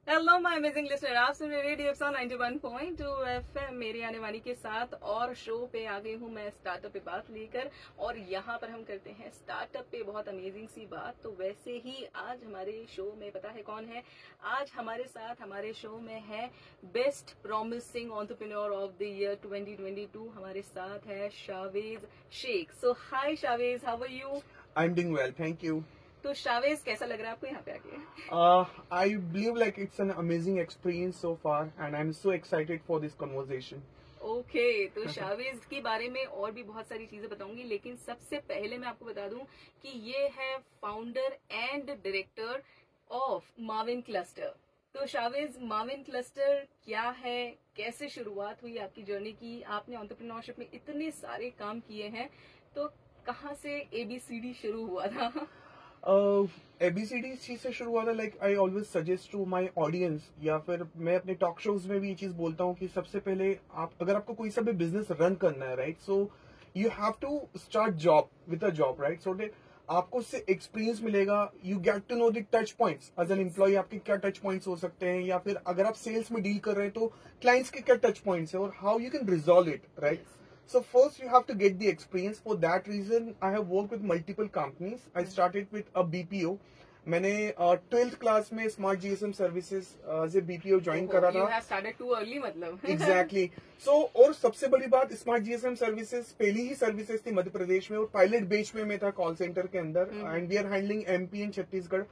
Hello my amazing listener, आप सुन रहे radio x 91.2 FM मेरी आने वाली के साथ। और शो पे आ गई हूँ मैं स्टार्टअप पे बात लेकर, और यहाँ पर हम करते हैं स्टार्टअप पे बहुत अमेजिंग सी बात। तो वैसे ही आज हमारे शो में पता है कौन है? आज हमारे साथ हमारे शो में है best promising entrepreneur of the year 2022। हमारे साथ है Shavez Shaikh. So hi Shavez, how are you? I am doing well, thank you. तो शावेज, कैसा लग रहा है आपको यहाँ पे आके? I believe like it's an amazing experience so far, and I'm so excited for this conversation. Okay तो शावेज के बारे में और भी बहुत सारी चीजें बताऊंगी, लेकिन सबसे पहले मैं आपको बता दूं कि ये है founder and director of Mavin Cluster. तो शावेज, माविन क्लस्टर क्या है, कैसे शुरुआत हुई आपकी जर्नी की? आपने एंटरप्रेन्योरशिप में इतने सारे काम किए हैं, तो कहाँ से एबीसीडी शुरू हुआ था? ABCD चीज से शुरू हुआ था। Like I always suggest to my audience, या फिर मैं अपने टॉक शोज में भी ये चीज बोलता हूँ कि सबसे पहले अगर आपको कोई सा भी बिजनेस रन करना है, right, so you have to start job with a job, right, सो आपको उससे एक्सपीरियंस मिलेगा। You get to know the touch points as an employ, आपके क्या टच पॉइंट्स हो सकते हैं, या फिर अगर आप सेल्स में डील कर रहे हैं तो क्लाइंट्स के क्या टच पॉइंट्स है और how you can resolve it, right. So first you have to get the experience. For that reason, I have worked with multiple companies. I started with a BPO. मैंने 12th class में smart GSM services से BPO join करा था। You have started too early, मतलब। Exactly. So और सबसे बड़ी बात, स्मार्ट जीएसएम सर्विसेज पहली ही सर्विसेज थी मध्य प्रदेश में, और पायलट बेच में मैं था कॉल सेंटर के अंदर, and we are handling MP and Chhattisgarh.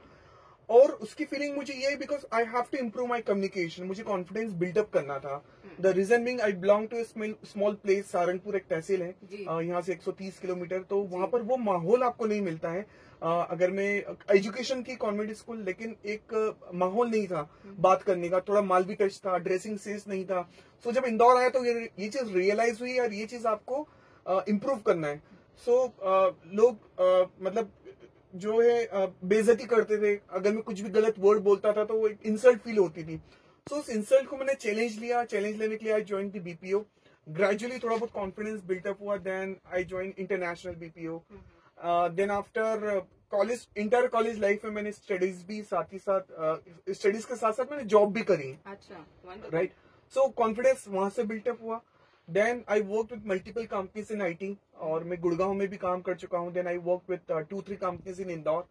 और उसकी फीलिंग मुझे ये, because I have to improve my communication, मुझे कॉन्फिडेंस बिल्डअप करना था। The reason being I belong to small place, Sarangpur एक तहसील है यहाँ से 130 किलोमीटर, तो वहां पर वो माहौल आपको नहीं मिलता है। अगर मैं एजुकेशन की कॉन्वेंट स्कूल, लेकिन एक माहौल नहीं था बात करने का, थोड़ा मालवी टच था, ड्रेसिंग सेंस नहीं था। सो जब इंदौर आया तो ये चीज रियलाइज हुई, और ये चीज आपको इम्प्रूव करना है। सो लोग मतलब जो है बेइज्जती करते थे, अगर मैं कुछ भी गलत वर्ड बोलता था तो वो एक इंसल्ट फील होती थी। सो उस इंसल्ट को मैंने चैलेंज लिया। चैलेंज लेने के लिए I join the BPO. Gradually थोड़ा बहुत कॉन्फिडेंस बिल्टअप हुआ, then I join international BPO. Then after college, inter college life में मैंने स्टडीज भी साथ ही साथ, स्टडीज के साथ साथ मैंने जॉब भी करी। अच्छा, राइट। सो कॉन्फिडेंस वहां से बिल्टअप हुआ। Then I work with multiple companies in IT, और मैं गुड़गांव में भी काम कर चुका हूँ। Then I work with 2-3 companies in Indore.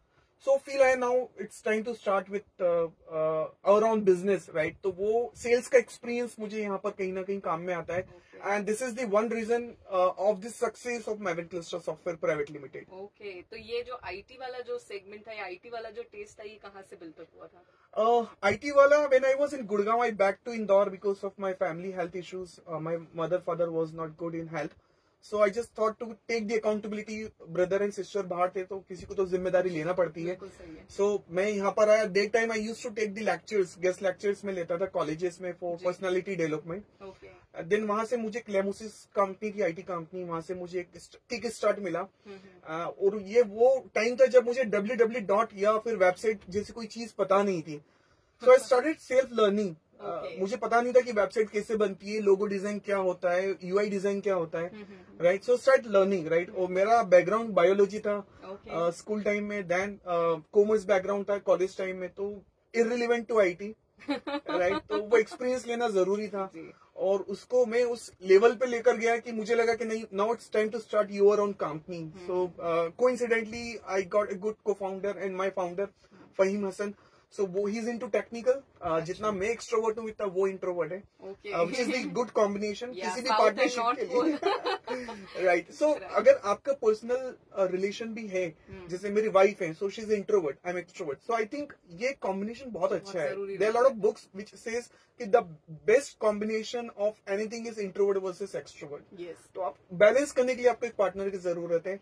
So feel I now it's time to start with our own business, right. तो वो सेल्स का एक्सपीरियंस मुझे यहाँ पर कहीं ना कहीं काम में आता है, and this is the one reason of this success of Mavin Cluster software private limited. Okay, तो ये जो आईटी वाला जो सेगमेंट था, या आईटी वाला जो टेस्ट था, ये कहाँ से बिल्टअप हुआ था? IT वाला, when I was in Gurgaon, I back to Indore because of my family health issues. My father was not good in health. So I just thought to take the accountability. Brother and sister बाहर थे, तो किसी को तो जिम्मेदारी लेना पड़ती है। So मैं यहाँ पर आया। That time I used to take the lectures, guest lectures में लेता था कॉलेजेस में for personality development. Okay. Then वहां से मुझे क्लेमोसिस कंपनी की IT कंपनी, वहां से मुझे एक किक स्टार्ट मिला। और ये वो टाइम था जब मुझे www. या फिर वेबसाइट जैसी कोई चीज पता नहीं थी। So I started self learning. मुझे पता नहीं था कि वेबसाइट कैसे बनती है, लोगो डिजाइन क्या होता है, यूआई डिजाइन क्या होता है, right. So start learning, right. और मेरा बैकग्राउंड बायोलॉजी था स्कूल टाइम में, देन कॉमर्स बैकग्राउंड था कॉलेज टाइम में, तो इररिलेवेंट टू आईटी, राइट। तो वो एक्सपीरियंस लेना जरूरी था, और उसको मैं उस लेवल पे लेकर गया कि मुझे लगा कि नहीं, now it's time to start your own company. So coincidentally I got a good cofounder, and my founder Fahim Hasan. So वो ही इज इनटू टेक्निकल, जितना मैं एक्सट्रोवर्ट हूँ इतना वो इंट्रोवर्ट है, which is the good combination किसी भी partnership के लिए, राइट। सो अगर आपका पर्सनल रिलेशन भी है, जैसे मेरी वाइफ है, so she is introvert, I am extrovert, so I think ये कॉम्बिनेशन बहुत अच्छा है। There are lot of books which says कि the best combination of anything is introvert versus extrovert. तो आप बैलेंस करने के लिए आपको एक पार्टनर की जरूरत है,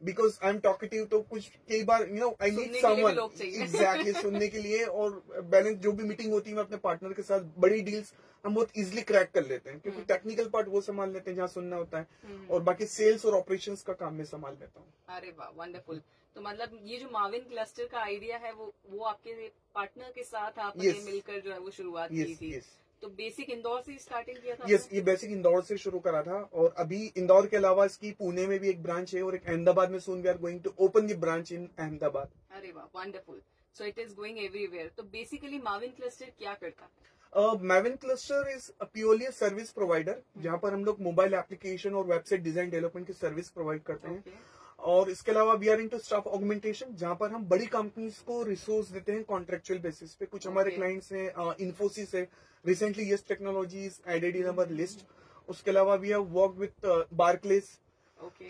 बिकॉज आई एम टॉकेटिव, तो कुछ कई बार आई नीड समवन एग्जैक्टली सुनने के लिए, और बैलेंस जो भी मीटिंग होती है मैं अपने पार्टनर के साथ, बड़ी डील्स हम बहुत इजीली क्रैक कर लेते हैं, क्योंकि टेक्निकल पार्ट वो संभाल लेते हैं जहाँ सुनना होता है, और बाकी सेल्स और ऑपरेशंस का काम मैं संभाल लेता हूँ। अरे वाह, वंडरफुल। तो मतलब ये जो माविन क्लस्टर का आइडिया है, वो आपके पार्टनर के साथ आपने मिलकर जो है वो शुरुआत की थी। तो बेसिक इंदौर से स्टार्टिंग किया था? ये बेसिक इंदौर से शुरू करा था, और अभी इंदौर के अलावा इसकी पुणे में भी एक ब्रांच है, और एक अहमदाबाद में, soon we are going to open the branch in Ahmedabad. अरे वाह, wonderful. So it is going everywhere. तो बेसिकली माविन क्लस्टर क्या करता है? Maven Cluster is a purely a service provider, जहाँ पर हम लोग मोबाइल एप्लीकेशन और वेबसाइट डिजाइन डेवलपमेंट की सर्विस प्रोवाइड करते हैं। और इसके अलावा we are into staff augmentation, जहाँ पर हम बड़ी कंपनीज को रिसोर्स देते हैं कॉन्ट्रेक्चुअल बेसिस पे। कुछ हमारे क्लाइंट्स हैं, इन्फोसिस है, recently Yes technologies added in our list. उसके अलावा we have work with Barclays.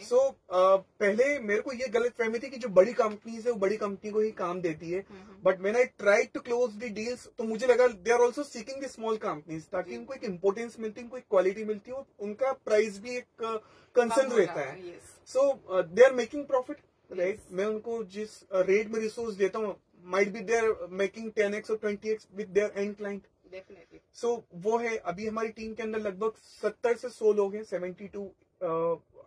So पहले मेरे को ये गलत फहमी थी कि जो बड़ी कंपनीज है वो बड़ी कंपनी को ही काम देती है, but when I try to close the deals तो मुझे लगा they are also seeking the small companies, ताकि उनको एक इम्पोर्टेंस मिलती है, उनको एक क्वालिटी मिलती है और उनका प्राइस भी एक कंसर्न रहता है। So they are making profit, right. मैं उनको जिस रेट में रिसोर्स देता हूँ, might be they are making 10x और 20x with their end client. Definitely. So वो है। अभी हमारी टीम के अंदर लगभग 70 से 100 लोग हैं, 70 to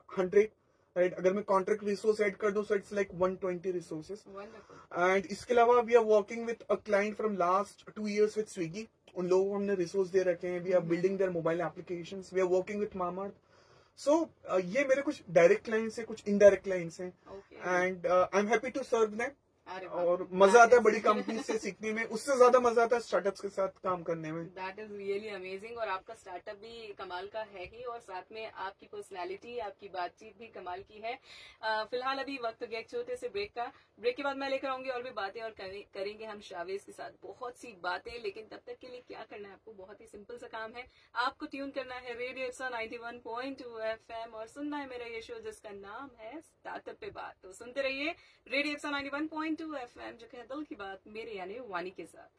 100, राइट। अगर मैं कॉन्ट्रैक्ट रिसोर्स ऐड कर दूं so it's like 120 resources. And इसके अलावा we are working with a client from last 2 years with Swiggy. उन लोगों को हमने रिसोर्स दे रखे हैं। We are building their mobile applications. We are working with Mamaearth. So ये मेरे कुछ डायरेक्ट क्लाइंट्स हैं, कुछ इनडायरेक्ट क्लाइंट्स हैं, and I am happy to serve them. और मजा आता है बड़ी कंपनी से सीखने में, उससे ज्यादा मजा आता है स्टार्टअप्स के साथ काम करने में। That is really amazing. और आपका स्टार्टअप भी कमाल का है ही, और साथ में आपकी पर्सनालिटी, आपकी बातचीत भी कमाल की है। फिलहाल अभी वक्त हो गया एक छोटे से ब्रेक का। ब्रेक के बाद मैं लेकर आऊंगी और भी बातें, और करेंगे हम शावेज के साथ बहुत सी बातें। लेकिन तब तक के लिए क्या करना है आपको, बहुत ही सिंपल सा काम है। आपको ट्यून करना है रेडियो एक्सा 91.2 FM और सुनना है मेरा ये शो जिसका नाम है स्टार्टअप पे बात। तो सुनते रहिए रेडियो एक्सा 91.2 FM, जो कि है दिल की बात मेरे यानी वानी के साथ।